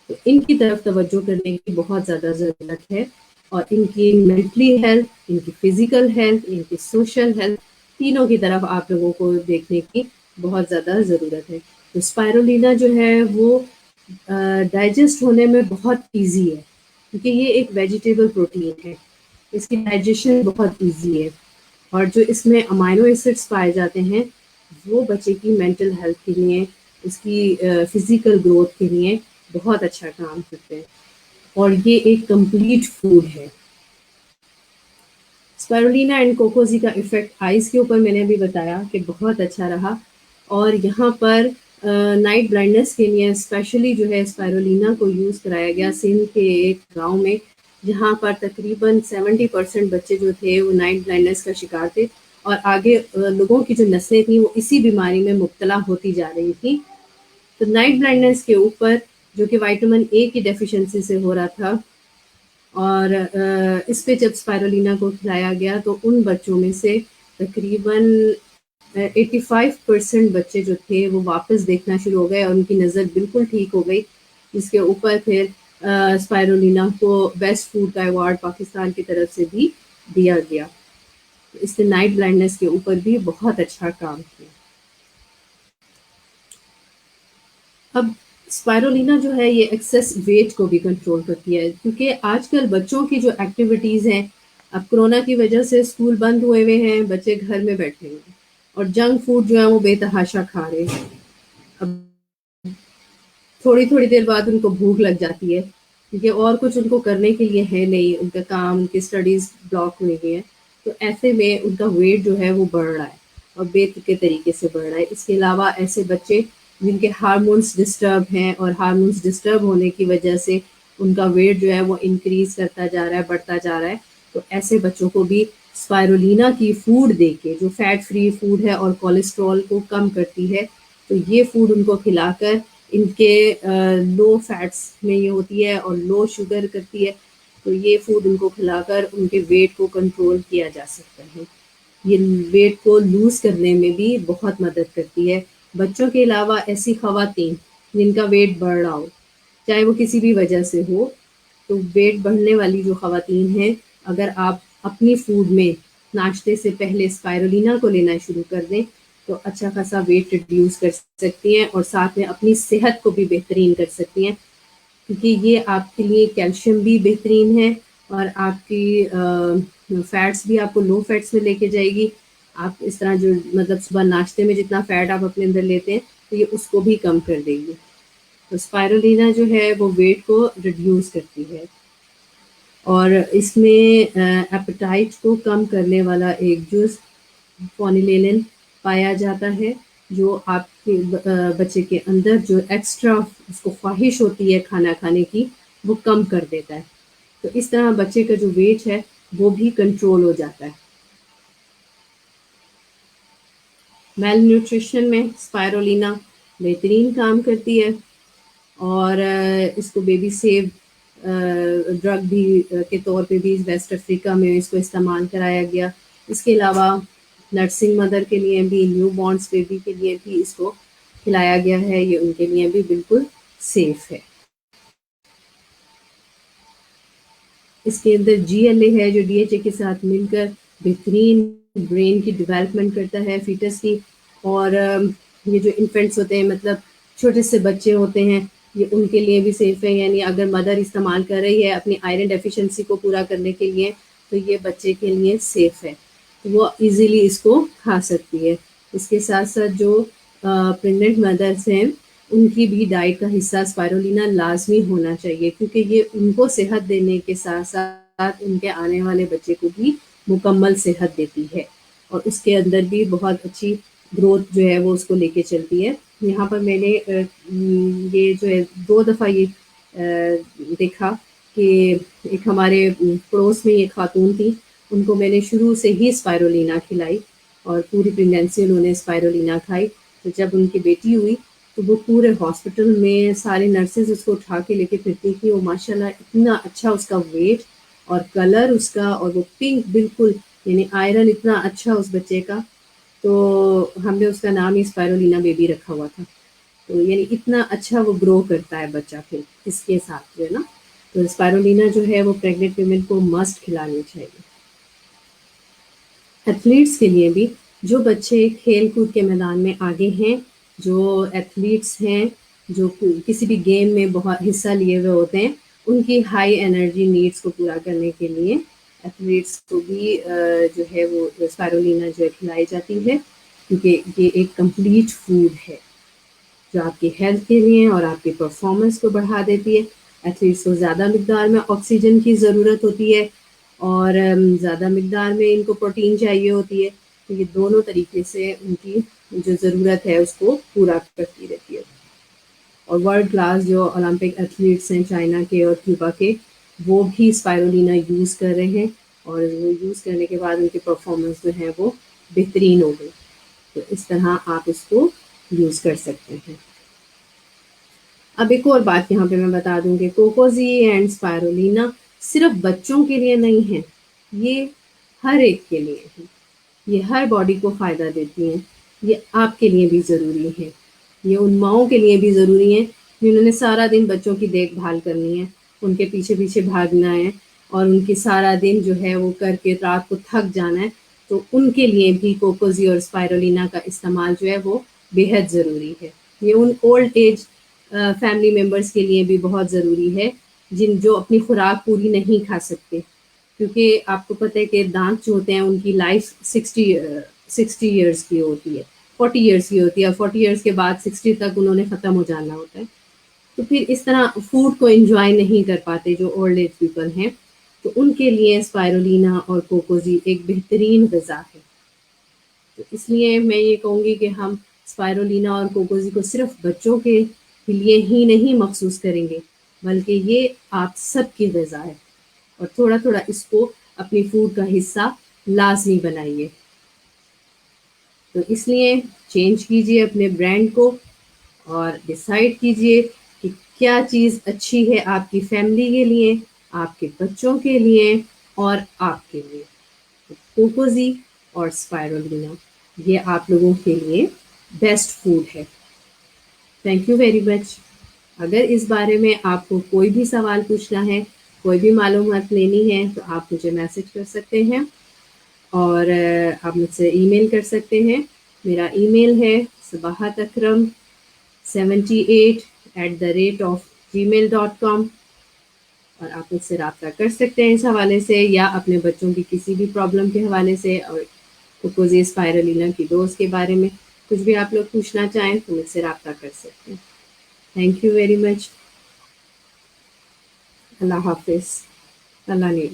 تو ان کی طرف توجہ کرنے کی بہت زیادہ ضرورت ہے، اور ان کی مینٹلی ہیلتھ، ان کی فزیکل ہیلتھ، ان کی سوشل ہیلتھ، تینوں کی طرف آپ لوگوں کو دیکھنے کی بہت زیادہ ضرورت ہے۔ تو اسپائرولینا جو ہے وہ ڈائجسٹ ہونے میں بہت ایزی ہے، کیونکہ یہ ایک ویجیٹیبل پروٹین ہے، اس کی ڈائجیشن بہت ایزی ہے، اور جو اس میں امائنو ایسڈس پائے جاتے ہیں وہ بچے کی مینٹل ہیلتھ کے لیے، اس کی فزیکل گروتھ کے لیے بہت اچھا کام کرتے ہیں، اور یہ ایک کمپلیٹ فوڈ ہے۔ اسپائرولینا اینڈ کوکوزی کا ایفیکٹ آئز کے اوپر میں نے ابھی بتایا کہ بہت اچھا رہا، اور یہاں پر نائٹ بلائنڈنس کے لیے اسپیشلی جو ہے اسپائرولینا کو یوز کرایا گیا سندھ کے ایک گاؤں میں، جہاں پر تقریباً 70% بچے جو تھے وہ نائٹ بلائنڈنس کا شکار تھے، اور آگے لوگوں کی جو نسلیں تھیں وہ اسی بیماری میں مبتلا ہوتی جا رہی تھیں۔ تو نائٹ بلائنڈنس کے اوپر، جو کہ وائٹامن اے کی ڈیفیشنسی سے ہو رہا تھا، اور اس پہ جب اسپائرولینا کو کھلایا گیا تو ان بچوں میں سے تقریباً 85% بچے جو تھے وہ واپس دیکھنا شروع ہو گئے اور ان کی نظر بالکل ٹھیک ہو گئی، جس کے اوپر پھر اسپائرولینا کو بیسٹ فوڈ کا ایوارڈ پاکستان کی طرف سے بھی دیا گیا۔ اس نے نائٹ بلائنڈنس کے اوپر بھی بہت اچھا کام کیا۔ اب اسپائرولینا جو ہے یہ ایکسیس ویٹ کو بھی کنٹرول کرتی ہے، کیونکہ آج کل بچوں کی جو ایکٹیویٹیز ہیں، اب کرونا کی وجہ سے اسکول بند ہوئے ہوئے ہیں، بچے گھر میں بیٹھے ہیں اور جنک فوڈ جو ہے وہ بے تحاشا کھا رہے ہیں۔ اب تھوڑی تھوڑی دیر بعد ان کو بھوک لگ جاتی ہے، کیونکہ اور کچھ ان کو کرنے کے لیے ہے نہیں، ان کا کام، ان کی اسٹڈیز بلاک ہوئی ہوئی ہیں، تو ایسے میں ان کا ویٹ جو ہے وہ بڑھ رہا ہے اور بے تکے طریقے سے بڑھ رہا ہے۔ اس کے علاوہ ایسے بچے جن کے ہارمونس ڈسٹرب ہیں، اور ہارمونس ڈسٹرب ہونے کی وجہ سے ان کا ویٹ جو ہے وہ انکریز کرتا جا رہا ہے، بڑھتا جا رہا ہے، تو ایسے بچوں کو بھی اسپائرولینا کی فوڈ دے کے، جو فیٹ فری فوڈ ہے اور کولیسٹرول کو کم کرتی ہے، تو یہ فوڈ ان کو کھلا کر ان کے لو فیٹس میں یہ ہوتی ہے اور لو شوگر کرتی ہے، تو یہ فوڈ ان کو کھلا کر ان کے ویٹ کو کنٹرول کیا جا سکتا ہے۔ یہ ویٹ کو لوز کرنے میں بھی بہت مدد کرتی ہے۔ بچوں کے علاوہ ایسی خواتین جن کا ویٹ بڑھ رہا ہو، چاہے وہ کسی بھی وجہ سے ہو، تو ویٹ بڑھنے والی جو خواتین ہیں، اگر آپ اپنی فوڈ میں ناشتے سے پہلے اسپائرولینا کو لینا شروع کر دیں تو اچھا خاصا ویٹ ریڈیوس کر سکتی ہیں، اور ساتھ میں اپنی صحت کو بھی بہترین کر سکتی ہیں، کیونکہ یہ آپ کے لیے کیلشیم بھی بہترین ہے، اور آپ کی فیٹس بھی آپ کو لو فیٹس میں لے کے جائے گی۔ آپ اس طرح جو مطلب صبح ناشتے میں جتنا فیٹ آپ اپنے اندر لیتے ہیں تو یہ اس کو بھی کم کر دے گی۔ تو اسپائرولینا جو ہے وہ ویٹ کو ریڈیوس کرتی ہے، اور اس میں ایپیٹائٹ کو کم کرنے والا ایک جز فونیلین پایا جاتا ہے، جو آپ کے بچے کے اندر جو ایکسٹرا اس کو خواہش ہوتی ہے کھانا کھانے کی وہ کم کر دیتا ہے، تو اس طرح بچے کا جو ویٹ ہے وہ بھی کنٹرول ہو جاتا ہے۔ میل نیوٹریشن میں اسپائرولینا بہترین کام کرتی ہے، اور اس کو بیبی سیو ڈرگ بھی کے طور پہ بھی ویسٹ افریقہ میں اس کو استعمال کرایا گیا۔ اس کے علاوہ نرسنگ مدر کے لیے بھی، نیو بورنس بیبی کے لیے بھی اس کو کھلایا گیا ہے، یہ ان کے لیے بھی بالکل سیف ہے۔ اس کے اندر جی ایل اے ہے جو ڈی ایچ اے کے ساتھ مل کر بہترین برین کی ڈیولپمنٹ کرتا ہے فیٹس کی، اور یہ جو انفینٹس ہوتے ہیں، مطلب چھوٹے سے بچے ہوتے ہیں، یہ ان کے لیے بھی سیف ہے، یعنی اگر مدر استعمال کر رہی ہے اپنی آئرن ڈیفیشنسی کو پورا کرنے کے لیے تو یہ بچے کے لیے سیف ہے، وہ ایزیلی اس کو کھا سکتی ہے۔ اس کے ساتھ ساتھ جو پریگننٹ مدرس ہیں ان کی بھی ڈائٹ کا حصہ اسپائرولینا لازمی ہونا چاہیے، کیونکہ یہ ان کو صحت دینے کے ساتھ ساتھ ان کے آنے والے بچے کو بھی مکمل صحت دیتی ہے، اور اس کے اندر بھی بہت اچھی گروتھ جو ہے وہ اس کو لے کے چلتی ہے۔ یہاں پر میں نے یہ جو ہے 2 دفعہ یہ دیکھا کہ ایک ہمارے پڑوس میں ایک خاتون تھی، ان کو میں نے شروع سے ہی اسپائرولینا کھلائی اور پوری پریگنینسی انہوں نے اسپائرولینا کھائی۔ تو جب ان کی بیٹی ہوئی تو وہ پورے ہاسپٹل میں سارے نرسز اس کو اٹھا کے لے کے پھرتی تھی، وہ ماشاء اللہ اتنا اچھا اس کا ویٹ اور کلر اس کا، اور وہ پنک بالکل، یعنی آئرن اتنا اچھا اس بچے کا، تو ہم نے اس کا نام ہی اسپائرولینا بیبی رکھا ہوا تھا۔ تو یعنی اتنا اچھا وہ گرو کرتا ہے بچہ پھر اس کے ساتھ جو ہے نا، تو اسپائرولینا جو ہے وہ پریگننٹ ویمن کو مسٹ کھلانی چاہیے۔ ایتھلیٹس کے لیے بھی، جو بچے کھیل کود کے میدان میں آگے ہیں، جو ایتھلیٹس ہیں، جو کسی بھی گیم میں بہت حصہ لیے ہوئے ہوتے ہیں، ان کی ہائی انرجی نیڈس کو پورا کرنے کے لیے ایتھلیٹس کو بھی جو ہے وہ اسپائرولینا جو ہے کھلائی جاتی ہے، کیونکہ یہ ایک کمپلیٹ فوڈ ہے جو آپ کی ہیلتھ کے لیے اور آپ کی پرفارمنس کو بڑھا دیتی ہے۔ ایتھلیٹس کو زیادہ مقدار میں آکسیجن کی ضرورت ہوتی ہے، اور زیادہ مقدار میں ان کو پروٹین چاہیے ہوتی ہے، تو یہ دونوں طریقے سے ان کی جو ضرورت ہے اس کو پورا کرتی رہتی ہے۔ اور ورلڈ کلاس جو اولمپک ایتھلیٹس ہیں چائنا کے اور کیوبا کے، وہ بھی اسپائرولینا یوز کر رہے ہیں، اور وہ یوز کرنے کے بعد ان کی پرفارمنس جو ہے وہ بہترین ہو گئی۔ تو اس طرح آپ اس کو یوز کر سکتے ہیں۔ اب ایک اور بات یہاں پہ میں بتا دوں کہ کوکوزی اینڈ اسپائرولینا صرف بچوں کے لیے نہیں ہے، یہ ہر ایک کے لیے ہے، یہ ہر باڈی کو فائدہ دیتی ہیں، یہ آپ کے لیے بھی ضروری ہے، یہ ان ماؤں کے لیے بھی ضروری ہے جنہوں نے سارا دن بچوں کی دیکھ بھال کرنی ہے، ان کے پیچھے پیچھے بھاگنا ہے، اور ان کی سارا دن جو ہے وہ کر کے رات کو تھک جانا ہے، تو ان کے لیے بھی کوکوزی اور اسپائرولینا کا استعمال جو ہے وہ بے حد ضروری ہے۔ یہ ان اولڈ ایج فیملی ممبرس کے لیے بھی بہت ضروری ہے جو اپنی خوراک پوری نہیں کھا سکتے، کیونکہ آپ کو پتہ ہے کہ دانت جو ہوتے ہیں ان کی لائف 60 ایئرس کی ہوتی ہے، 40 ایئرس کی ہوتی ہے، اور 40 ایئرس کے بعد 60 تک انہوں نے ختم ہو جانا ہوتا ہے، تو پھر اس طرح فوڈ کو انجوائے نہیں کر پاتے جو اولڈ ایج پیپل ہیں، تو ان کے لیے اسپائرولینا اور کوکوزی ایک بہترین غذا ہے۔ تو اس لیے میں یہ کہوں گی کہ ہم اسپائرولینا اور کوکوزی کو صرف بچوں کے لیے ہی نہیں مخصوص کریں گے، بلکہ یہ آپ سب کی غذا ہے، اور تھوڑا تھوڑا اس کو اپنی فوڈ کا حصہ لازمی بنائیے۔ تو اس لیے چینج کیجئے اپنے برانڈ کو، اور ڈیسائیڈ کیجئے کہ کیا چیز اچھی ہے آپ کی فیملی کے لیے، آپ کے بچوں کے لیے اور آپ کے لیے۔ کوکوزی اور اسپائرولینا یہ آپ لوگوں کے لیے بیسٹ فوڈ ہے۔ تھینک یو ویری مچ۔ اگر اس بارے میں آپ کو کوئی بھی سوال پوچھنا ہے، کوئی بھی معلومات لینی ہے، تو آپ مجھے میسج کر سکتے ہیں، اور آپ مجھ سے ای میل کر سکتے ہیں۔ میرا ای میل ہے sabahatakram78@gmail.com، اور آپ مجھ سے رابطہ کر سکتے ہیں اس حوالے سے، یا اپنے بچوں کی کسی بھی پرابلم کے حوالے سے، اور کوکوزی اسپائرولینا کی ڈوز کے بارے میں کچھ بھی آپ لوگ پوچھنا چاہیں تو مجھ سے رابطہ کر سکتے ہیں۔ Thank you very much. اللہ حافظ۔ اللہ نے